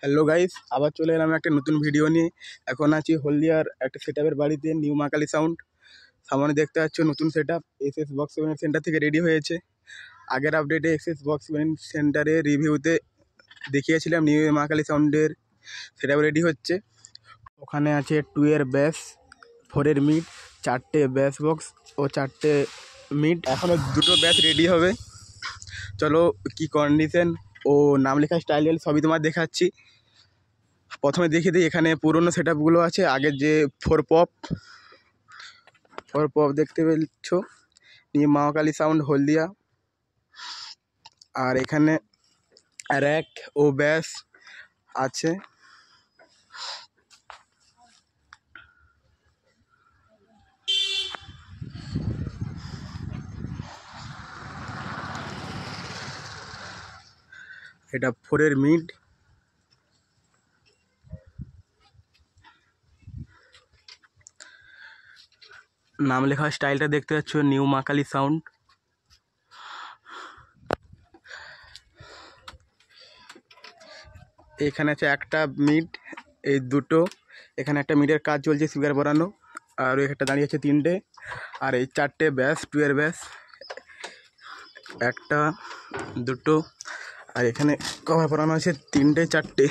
Hello guys, আবার চলে এলাম একটা নতুন ভিডিও নিয়ে। এখন আছি হলদিয়ার একটা সেটআপের বাড়িতে, নিউ মা কালী সাউন্ড। সামনে দেখতে পাচ্ছ নতুন setup SS box event centre থেকে রেডি হয়েছে। আগের আপডেটে এসএস বক্স ইভেন্ট সেন্টারে রিভিউতে দেখিয়েছিলাম নিউ মা কালী সাউন্ডের সেটআপ রেডি হচ্ছে। ওখানে আছে 2 এর ব্যাস, 4 এর মিড, 4টে ব্যাস বক্স ও 4টে মিড। এখনও 2টো ব্যাস রেডি হবে। চলো কি কন্ডিশন ও নাম লেখা স্টাইল সবই তোমার দেখাচ্ছি। প্রথমে দেখিয়ে দিই, এখানে পুরনো সেটআপগুলো আছে। আগের যে ফোর পপ দেখতে পেয়েছ, নিউ মা কালী সাউন্ড হলদিয়া। আর এখানে র্যাক ও ব্যাস আছে। এটা 4 এর মিড। নাম লেখা স্টাইলটা দেখতে পাচ্ছ, নিউ মা কালী সাউন্ড। এখানে আছে একটা মিড, এই দুটো। এখানে একটা মিডের কাজ চলছে, স্পিকার বসানো। আর একটা দাঁড়িয়ে আছে 3টে। আর এই 4টে ব্যাস, 2 এর ব্যাস, একটা, দুটো। আর এখানে কভার পরানো আছে 3টে 4টে।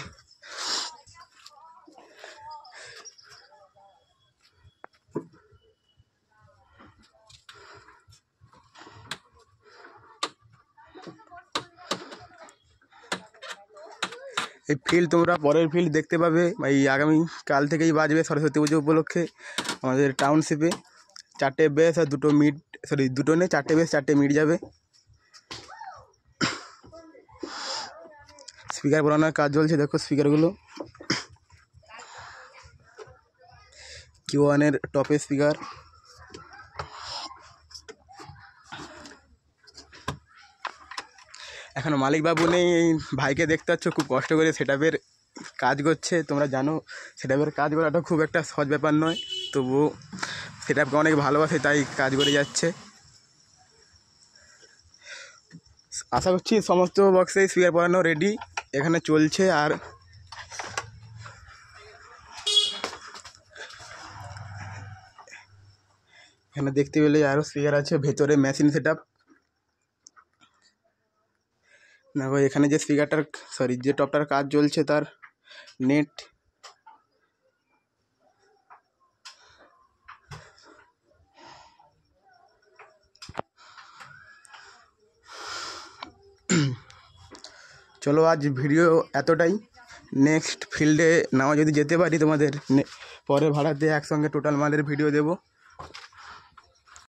এই ফিল্ড তোমরা পরের ফিল্ড দেখতে পাবে, এই আগামী কাল থেকেই বাজবে সরস্বতী পুজো উপলক্ষে আমাদের টাউনশিপে। 4টে বেস আর 2টো মিড, সরি 2টো নেই, 4টে বেস 4টে মিড যাবে। স্পিকার বসানোর কাজ চলছে, দেখো স্পিকারগুলো। Q1 এর টপে স্পিকার। এখনো মালিক বাবু নেই, এই ভাইকে দেখতে পাচ্ছ খুব কষ্ট করে সেটআপের কাজ করছে। তোমরা জানো সেটআপের কাজ করাটা খুব একটা সহজ ব্যাপার নয়, তবুও সেটআপকে অনেক ভালোবাসে, তাই কাজ করে যাচ্ছে। আশা করছি সমস্ত বক্সে স্পিকার পরানো রেডি, এখানে চলছে। আর এখানে দেখতে পেলে আরও স্পিকার আছে, ভেতরে মেশিন সেটআপ। দেখো এখানে যে স্পিকারটার, সরি যে টপটার কাজ চলছে তার নেট। চলো আজ ভিডিও এতটাই। নেক্সট ফিল্ডে নাও যদি যেতে পারি তোমাদের পরে ভাড়াতে একসঙ্গে টোটাল মালের ভিডিও দেবো।